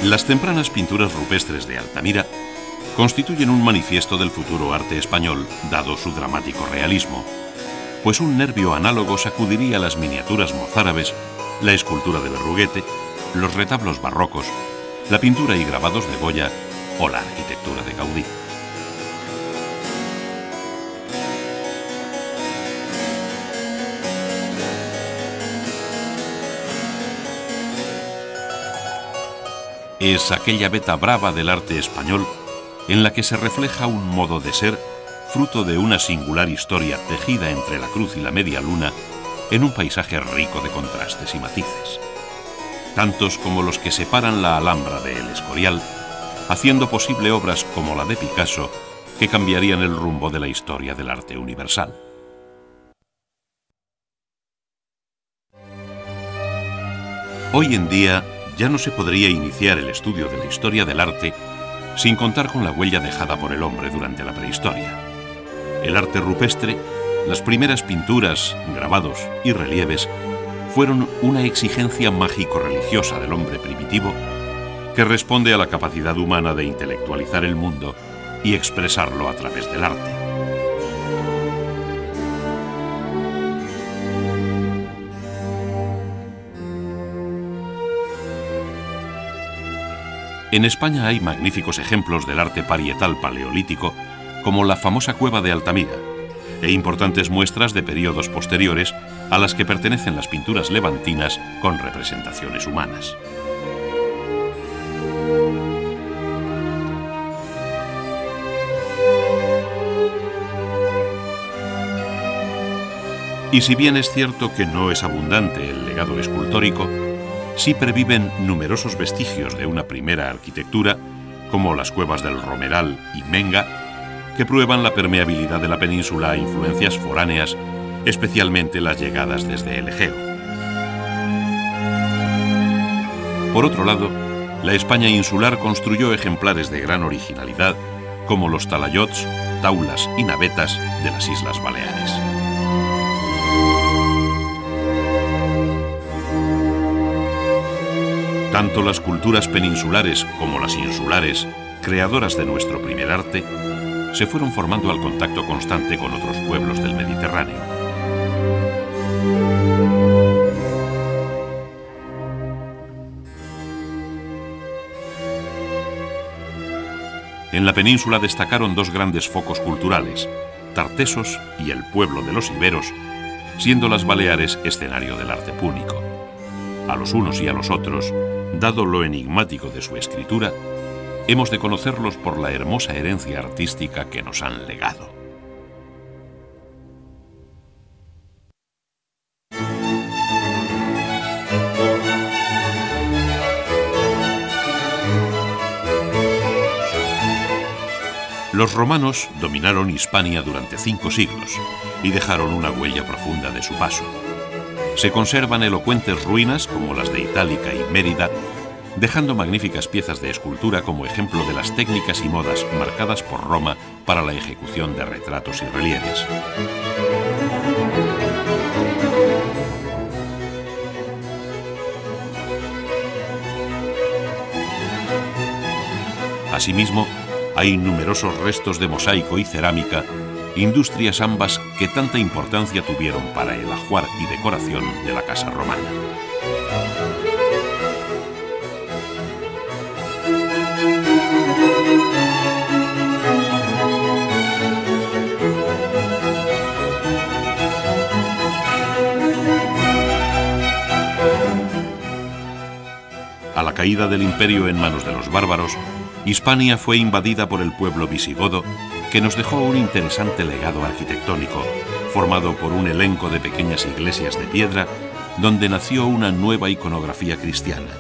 Las tempranas pinturas rupestres de Altamira constituyen un manifiesto del futuro arte español, dado su dramático realismo, pues un nervio análogo sacudiría las miniaturas mozárabes, la escultura de Berruguete, los retablos barrocos, la pintura y grabados de Goya o la arquitectura de Gaudí. Es aquella veta brava del arte español en la que se refleja un modo de ser fruto de una singular historia tejida entre la cruz y la media luna en un paisaje rico de contrastes y matices, tantos como los que separan la Alhambra de El Escorial, haciendo posible obras como la de Picasso que cambiarían el rumbo de la historia del arte universal. Hoy en día ya no se podría iniciar el estudio de la historia del arte sin contar con la huella dejada por el hombre durante la prehistoria. El arte rupestre, las primeras pinturas, grabados y relieves fueron una exigencia mágico-religiosa del hombre primitivo que responde a la capacidad humana de intelectualizar el mundo y expresarlo a través del arte. En España hay magníficos ejemplos del arte parietal paleolítico, como la famosa cueva de Altamira, e importantes muestras de períodos posteriores a las que pertenecen las pinturas levantinas con representaciones humanas. Y si bien es cierto que no es abundante el legado escultórico, sí perviven numerosos vestigios de una primera arquitectura, como las cuevas del Romeral y Menga, que prueban la permeabilidad de la península a influencias foráneas, especialmente las llegadas desde el Egeo. Por otro lado, la España insular construyó ejemplares de gran originalidad, como los talayots, taulas y navetas de las Islas Baleares. Tanto las culturas peninsulares como las insulares, creadoras de nuestro primer arte, se fueron formando al contacto constante con otros pueblos del Mediterráneo. En la península destacaron dos grandes focos culturales, Tartesos y el pueblo de los Iberos, siendo las Baleares escenario del arte púnico. A los unos y a los otros, dado lo enigmático de su escritura, hemos de conocerlos por la hermosa herencia artística que nos han legado. Los romanos dominaron Hispania durante 5 siglos y dejaron una huella profunda de su paso. Se conservan elocuentes ruinas como las de Itálica y Mérida, dejando magníficas piezas de escultura como ejemplo de las técnicas y modas marcadas por Roma para la ejecución de retratos y relieves. Asimismo, hay numerosos restos de mosaico y cerámica, industrias ambas que tanta importancia tuvieron para el ajuar y decoración de la casa romana. A la caída del imperio en manos de los bárbaros, Hispania fue invadida por el pueblo visigodo, que nos dejó un interesante legado arquitectónico, formado por un elenco de pequeñas iglesias de piedra, donde nació una nueva iconografía cristiana,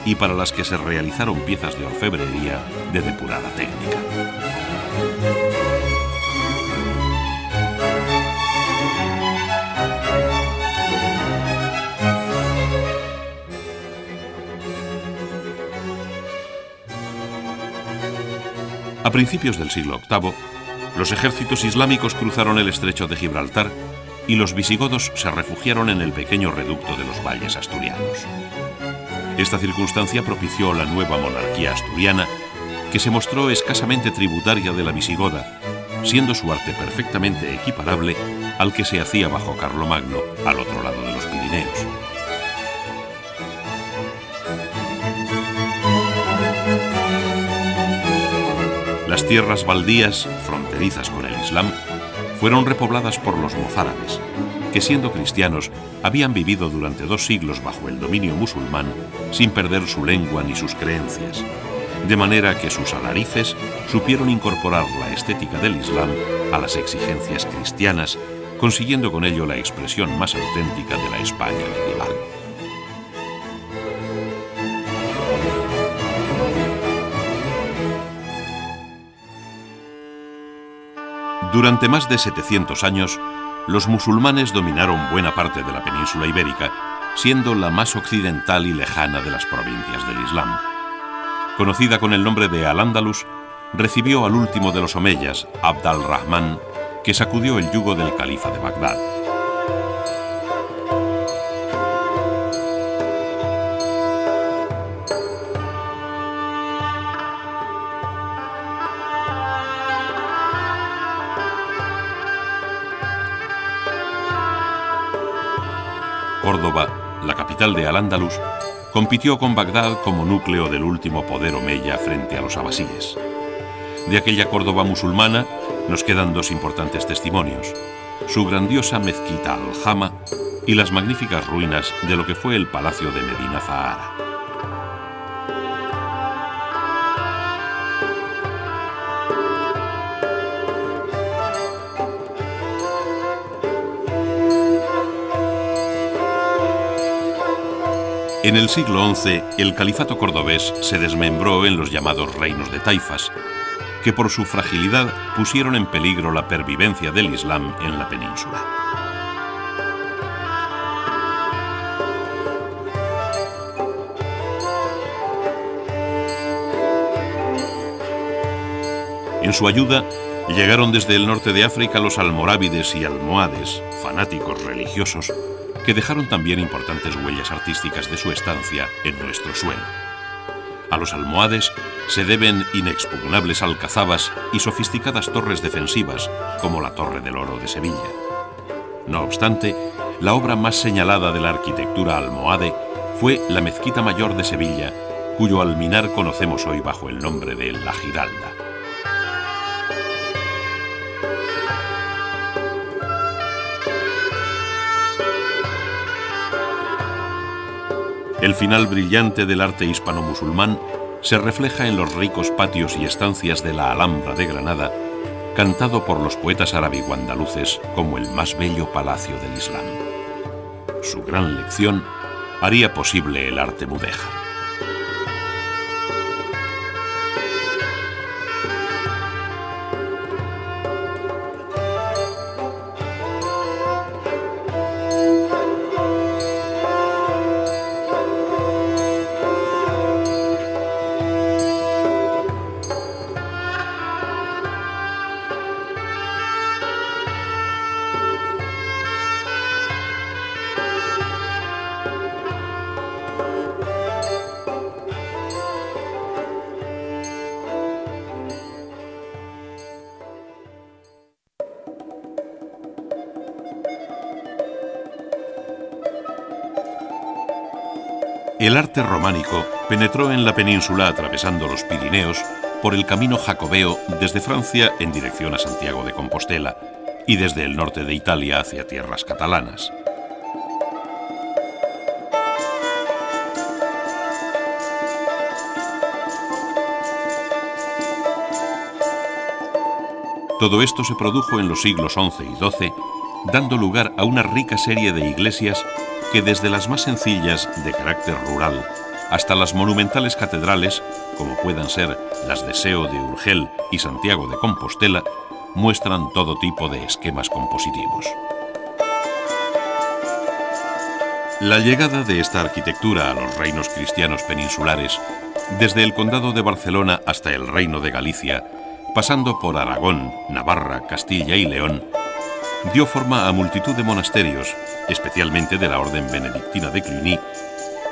y para las que se realizaron piezas de orfebrería de depurada técnica. A principios del siglo VIII, Los ejércitos islámicos cruzaron el estrecho de Gibraltar y los visigodos se refugiaron en el pequeño reducto de los valles asturianos. Esta circunstancia propició la nueva monarquía asturiana, que se mostró escasamente tributaria de la visigoda, siendo su arte perfectamente equiparable al que se hacía bajo Carlomagno al otro lado de los Pirineos. Las tierras baldías, fronterizas con el Islam, fueron repobladas por los mozárabes, que siendo cristianos habían vivido durante 2 siglos bajo el dominio musulmán sin perder su lengua ni sus creencias, de manera que sus alarices supieron incorporar la estética del Islam a las exigencias cristianas, consiguiendo con ello la expresión más auténtica de la España medieval. Durante más de 700 años, los musulmanes dominaron buena parte de la península ibérica, siendo la más occidental y lejana de las provincias del Islam. Conocida con el nombre de Al-Ándalus, recibió al último de los omeyas, Abd al-Rahman, que sacudió el yugo del califa de Bagdad. Córdoba, la capital de Al-Ándalus, compitió con Bagdad como núcleo del último poder omeya frente a los abasíes. De aquella Córdoba musulmana nos quedan 2 importantes testimonios: su grandiosa mezquita al-Jama y las magníficas ruinas de lo que fue el palacio de Medina Zahara. En el siglo XI, el califato cordobés se desmembró en los llamados reinos de taifas, que por su fragilidad pusieron en peligro la pervivencia del Islam en la península. En su ayuda llegaron desde el norte de África los almorávides y almohades, fanáticos religiosos, que dejaron también importantes huellas artísticas de su estancia en nuestro suelo. A los almohades se deben inexpugnables alcazabas y sofisticadas torres defensivas, como la Torre del Oro de Sevilla. No obstante, la obra más señalada de la arquitectura almohade fue la Mezquita Mayor de Sevilla, cuyo alminar conocemos hoy bajo el nombre de La Giralda. El final brillante del arte hispano-musulmán se refleja en los ricos patios y estancias de la Alhambra de Granada, cantado por los poetas árabe-andaluces como el más bello palacio del Islam. Su gran lección haría posible el arte mudéjar. El arte románico penetró en la península atravesando los Pirineos por el camino jacobeo desde Francia en dirección a Santiago de Compostela y desde el norte de Italia hacia tierras catalanas. Todo esto se produjo en los siglos XI y XII, dando lugar a una rica serie de iglesias que desde las más sencillas de carácter rural hasta las monumentales catedrales, como puedan ser las de Seo de Urgel y Santiago de Compostela, muestran todo tipo de esquemas compositivos. La llegada de esta arquitectura a los reinos cristianos peninsulares, desde el Condado de Barcelona hasta el Reino de Galicia, pasando por Aragón, Navarra, Castilla y León, dio forma a multitud de monasterios, especialmente de la orden benedictina de Cluny,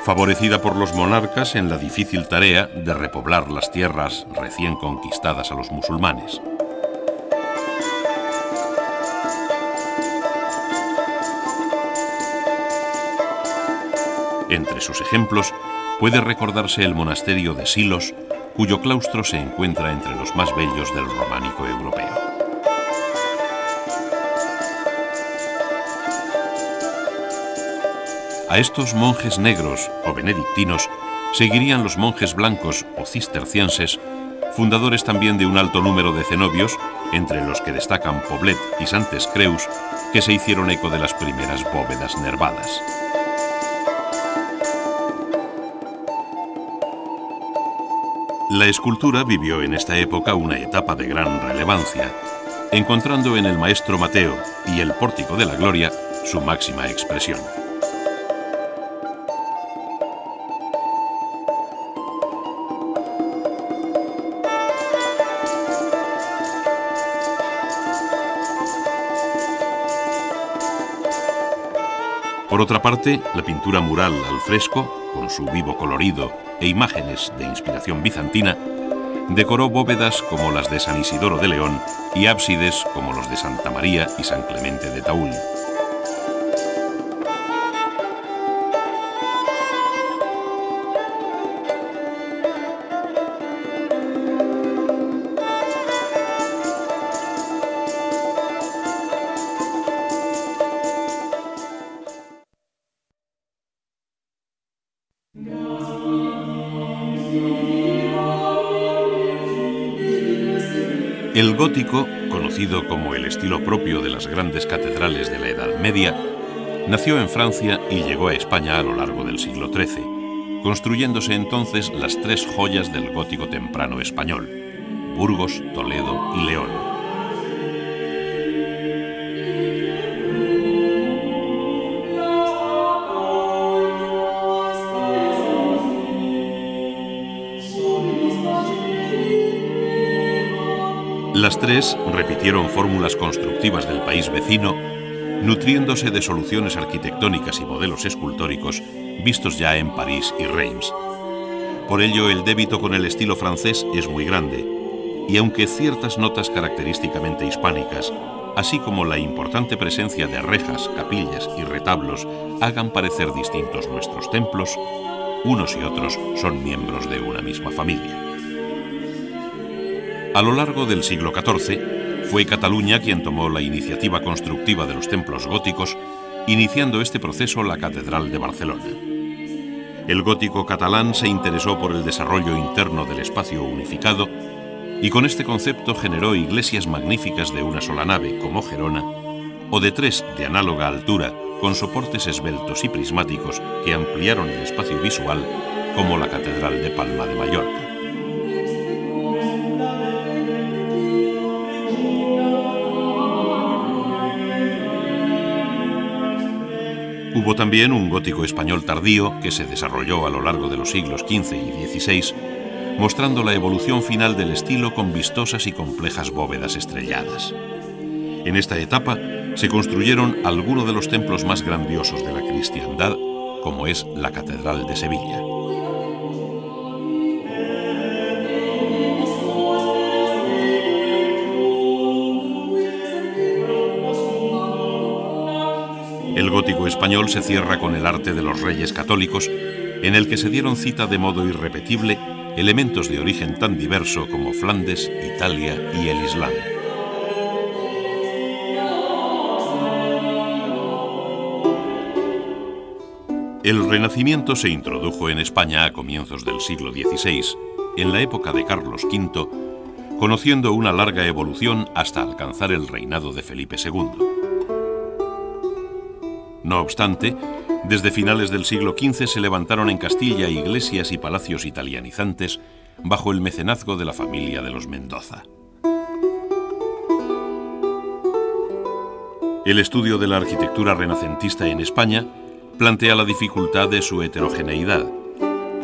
favorecida por los monarcas en la difícil tarea de repoblar las tierras recién conquistadas a los musulmanes. Entre sus ejemplos puede recordarse el monasterio de Silos, cuyo claustro se encuentra entre los más bellos del románico europeo. A estos monjes negros o benedictinos seguirían los monjes blancos o cistercienses, fundadores también de un alto número de cenobios, entre los que destacan Poblet y Santes Creus, que se hicieron eco de las primeras bóvedas nervadas. La escultura vivió en esta época una etapa de gran relevancia, encontrando en el Maestro Mateo y el Pórtico de la Gloria su máxima expresión. Por otra parte, la pintura mural al fresco, con su vivo colorido e imágenes de inspiración bizantina, decoró bóvedas como las de San Isidoro de León y ábsides como los de Santa María y San Clemente de Taúl. El gótico, conocido como el estilo propio de las grandes catedrales de la Edad Media, nació en Francia y llegó a España a lo largo del siglo XIII, construyéndose entonces las tres joyas del gótico temprano español: Burgos, Toledo y León. Las tres repitieron fórmulas constructivas del país vecino, nutriéndose de soluciones arquitectónicas y modelos escultóricos vistos ya en París y Reims. Por ello, el débito con el estilo francés es muy grande, y aunque ciertas notas característicamente hispánicas, así como la importante presencia de rejas, capillas y retablos hagan parecer distintos nuestros templos, unos y otros son miembros de una misma familia. A lo largo del siglo XIV, fue Cataluña quien tomó la iniciativa constructiva de los templos góticos, iniciando este proceso la Catedral de Barcelona. El gótico catalán se interesó por el desarrollo interno del espacio unificado y con este concepto generó iglesias magníficas de una sola nave, como Gerona, o de tres de análoga altura, con soportes esbeltos y prismáticos que ampliaron el espacio visual, como la Catedral de Palma de Mallorca. Hubo también un gótico español tardío que se desarrolló a lo largo de los siglos XV y XVI, mostrando la evolución final del estilo con vistosas y complejas bóvedas estrelladas. En esta etapa se construyeron algunos de los templos más grandiosos de la cristiandad, como es la Catedral de Sevilla. El gótico español se cierra con el arte de los reyes católicos, en el que se dieron cita de modo irrepetible elementos de origen tan diverso como Flandes, Italia y el Islam. El Renacimiento se introdujo en España a comienzos del siglo XVI, en la época de Carlos V, conociendo una larga evolución hasta alcanzar el reinado de Felipe II. No obstante, desde finales del siglo XV se levantaron en Castilla iglesias y palacios italianizantes bajo el mecenazgo de la familia de los Mendoza. El estudio de la arquitectura renacentista en España plantea la dificultad de su heterogeneidad,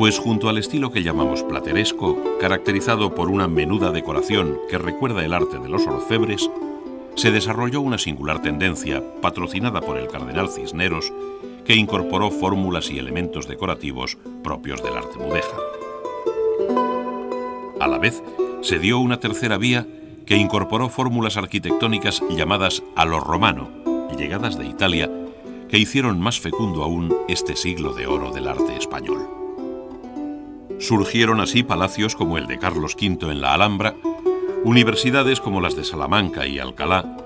Pues junto al estilo que llamamos plateresco, caracterizado por una menuda decoración que recuerda el arte de los orfebres, se desarrolló una singular tendencia, patrocinada por el cardenal Cisneros, que incorporó fórmulas y elementos decorativos propios del arte mudéjar. A la vez, se dio una tercera vía que incorporó fórmulas arquitectónicas llamadas a lo romano, llegadas de Italia, que hicieron más fecundo aún este siglo de oro del arte español. Surgieron así palacios como el de Carlos V en la Alhambra, universidades como las de Salamanca y Alcalá,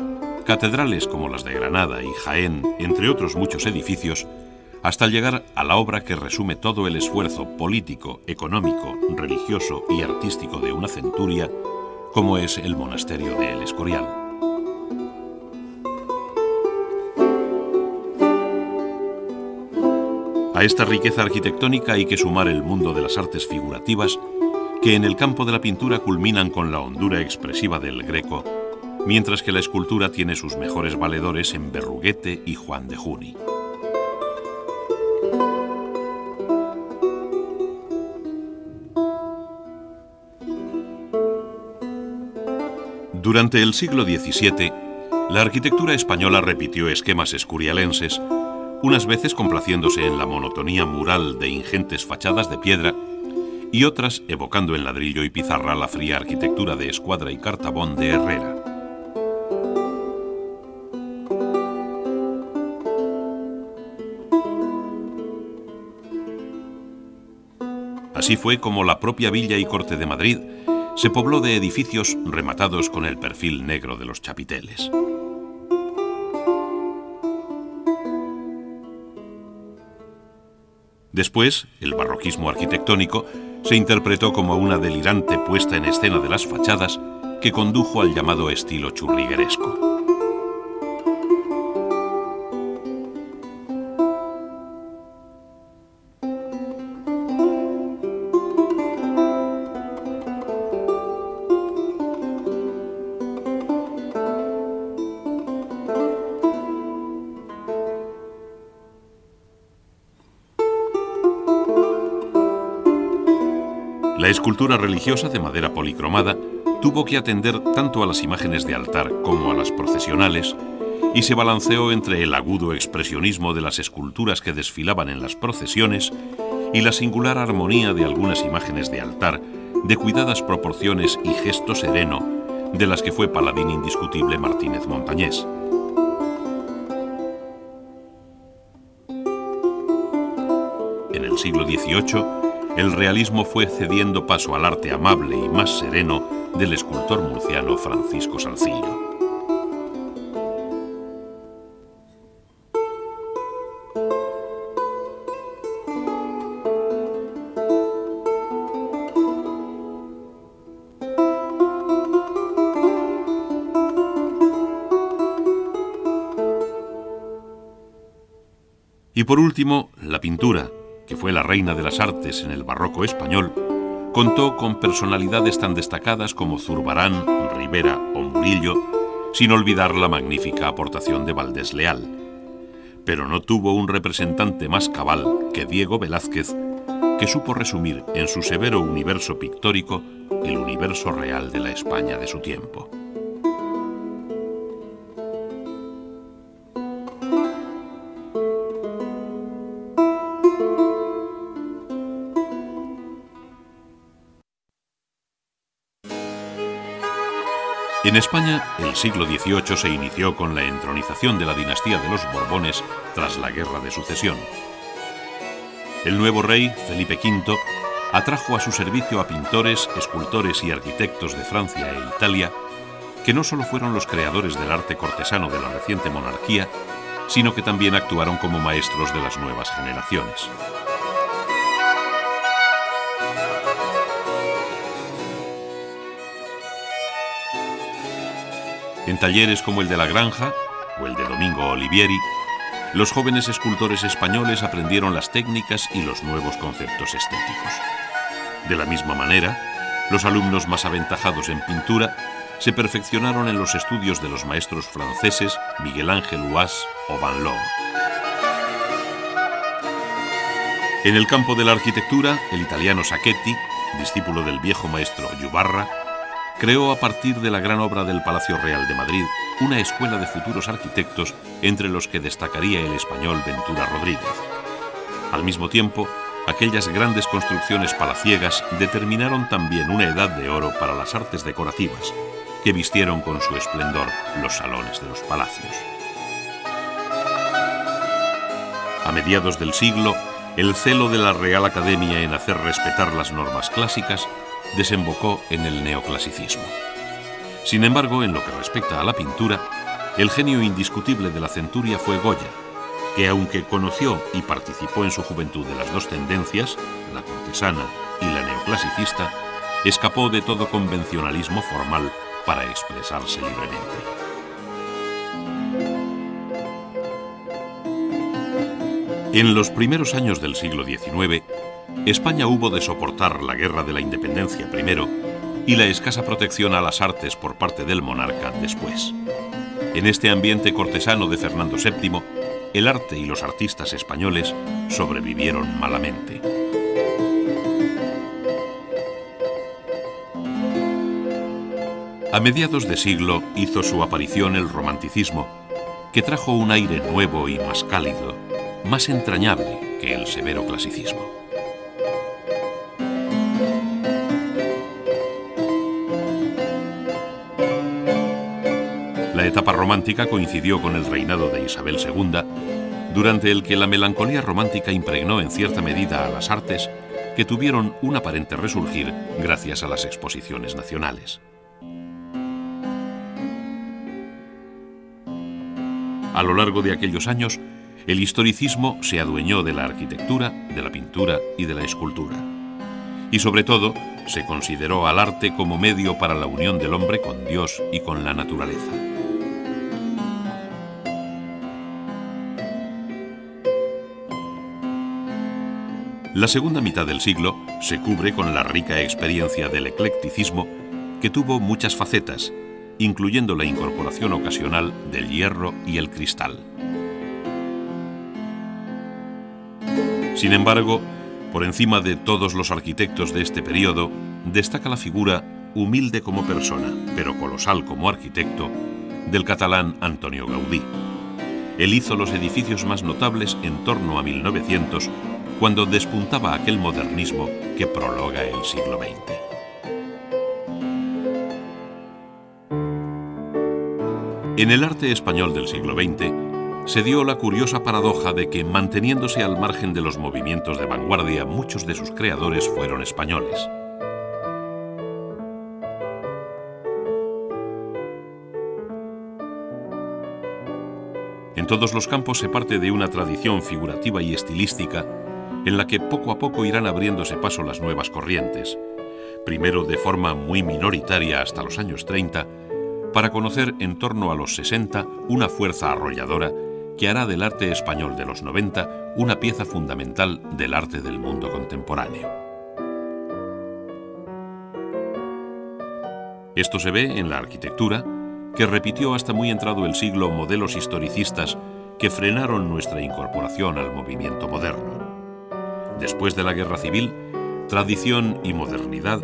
catedrales como las de Granada y Jaén, entre otros muchos edificios, hasta llegar a la obra que resume todo el esfuerzo político, económico, religioso y artístico de una centuria, como es el monasterio de El Escorial. A esta riqueza arquitectónica hay que sumar el mundo de las artes figurativas, que en el campo de la pintura culminan con la hondura expresiva del Greco, mientras que la escultura tiene sus mejores valedores en Berruguete y Juan de Juni. Durante el siglo XVII, la arquitectura española repitió esquemas escurialenses, unas veces complaciéndose en la monotonía mural de ingentes fachadas de piedra y otras evocando en ladrillo y pizarra la fría arquitectura de Escuadra y Cartabón de Herrera. Así fue como la propia Villa y Corte de Madrid se pobló de edificios rematados con el perfil negro de los chapiteles. Después, el barroquismo arquitectónico se interpretó como una delirante puesta en escena de las fachadas que condujo al llamado estilo churrigueresco. La escultura religiosa de madera policromada tuvo que atender tanto a las imágenes de altar como a las procesionales y se balanceó entre el agudo expresionismo de las esculturas que desfilaban en las procesiones y la singular armonía de algunas imágenes de altar, de cuidadas proporciones y gesto sereno, de las que fue paladín indiscutible Martínez Montañés. En el siglo XVIII, el realismo fue cediendo paso al arte amable y más sereno del escultor murciano Francisco Salzillo. Y por último, la pintura, que fue la reina de las artes en el barroco español, contó con personalidades tan destacadas como Zurbarán, Rivera o Murillo, sin olvidar la magnífica aportación de Valdés Leal. Pero no tuvo un representante más cabal que Diego Velázquez, que supo resumir en su severo universo pictórico el universo real de la España de su tiempo. En España, el siglo XVIII se inició con la entronización de la dinastía de los Borbones tras la Guerra de Sucesión. El nuevo rey, Felipe V, atrajo a su servicio a pintores, escultores y arquitectos de Francia e Italia, que no solo fueron los creadores del arte cortesano de la reciente monarquía, sino que también actuaron como maestros de las nuevas generaciones. En talleres como el de La Granja o el de Domingo Olivieri, los jóvenes escultores españoles aprendieron las técnicas y los nuevos conceptos estéticos. De la misma manera, los alumnos más aventajados en pintura se perfeccionaron en los estudios de los maestros franceses Miguel Ángel Huas o Van Loo. En el campo de la arquitectura, el italiano Sacchetti, discípulo del viejo maestro Yubarra, creó a partir de la gran obra del Palacio Real de Madrid una escuela de futuros arquitectos entre los que destacaría el español Ventura Rodríguez. Al mismo tiempo, aquellas grandes construcciones palaciegas determinaron también una edad de oro para las artes decorativas, que vistieron con su esplendor los salones de los palacios. A mediados del siglo, el celo de la Real Academia en hacer respetar las normas clásicas desembocó en el neoclasicismo. Sin embargo, en lo que respecta a la pintura, el genio indiscutible de la centuria fue Goya, que aunque conoció y participó en su juventud de las dos tendencias, la cortesana y la neoclasicista, escapó de todo convencionalismo formal para expresarse libremente. En los primeros años del siglo XIX, España hubo de soportar la Guerra de la Independencia primero y la escasa protección a las artes por parte del monarca después. En este ambiente cortesano de Fernando VII, el arte y los artistas españoles sobrevivieron malamente. A mediados de siglo hizo su aparición el romanticismo, que trajo un aire nuevo y más cálido, más entrañable que el severo clasicismo. La etapa romántica coincidió con el reinado de Isabel II, durante el que la melancolía romántica impregnó en cierta medida a las artes, que tuvieron un aparente resurgir gracias a las exposiciones nacionales. A lo largo de aquellos años, el historicismo se adueñó de la arquitectura, de la pintura y de la escultura. Y sobre todo, se consideró al arte como medio para la unión del hombre con Dios y con la naturaleza. La segunda mitad del siglo se cubre con la rica experiencia del eclecticismo, que tuvo muchas facetas, incluyendo la incorporación ocasional del hierro y el cristal. Sin embargo, por encima de todos los arquitectos de este periodo, destaca la figura, humilde como persona, pero colosal como arquitecto, del catalán Antonio Gaudí. Él hizo los edificios más notables en torno a 1900, cuando despuntaba aquel modernismo que prologa el siglo XX. En el arte español del siglo XX se dio la curiosa paradoja de que, manteniéndose al margen de los movimientos de vanguardia, muchos de sus creadores fueron españoles. En todos los campos se parte de una tradición figurativa y estilística en la que poco a poco irán abriéndose paso las nuevas corrientes, primero de forma muy minoritaria hasta los años 30, para conocer en torno a los 60 una fuerza arrolladora que hará del arte español de los 90 una pieza fundamental del arte del mundo contemporáneo. Esto se ve en la arquitectura, que repitió hasta muy entrado el siglo modelos historicistas que frenaron nuestra incorporación al movimiento moderno. Después de la Guerra Civil, tradición y modernidad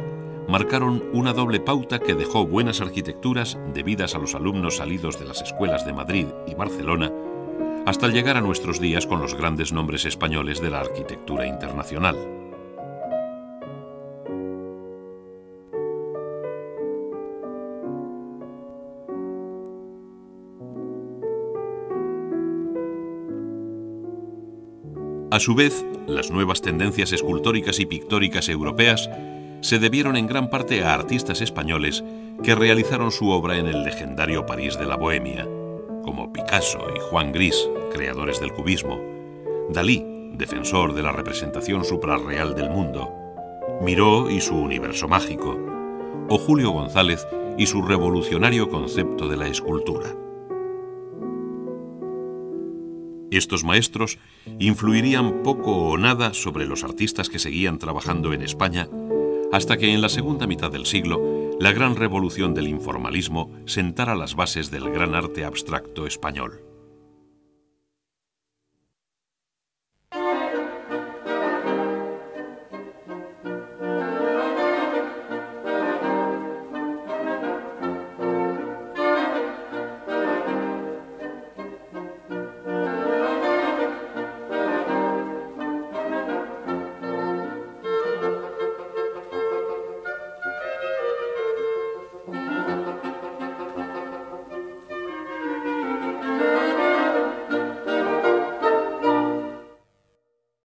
marcaron una doble pauta que dejó buenas arquitecturas debidas a los alumnos salidos de las escuelas de Madrid y Barcelona, hasta llegar a nuestros días con los grandes nombres españoles de la arquitectura internacional. A su vez, las nuevas tendencias escultóricas y pictóricas europeas se debieron en gran parte a artistas españoles que realizaron su obra en el legendario París de la Bohemia, como Picasso y Juan Gris, creadores del cubismo, Dalí, defensor de la representación suprarreal del mundo, Miró y su universo mágico, o Julio González y su revolucionario concepto de la escultura. Estos maestros influirían poco o nada sobre los artistas que seguían trabajando en España, hasta que en la segunda mitad del siglo la gran revolución del informalismo sentara las bases del gran arte abstracto español.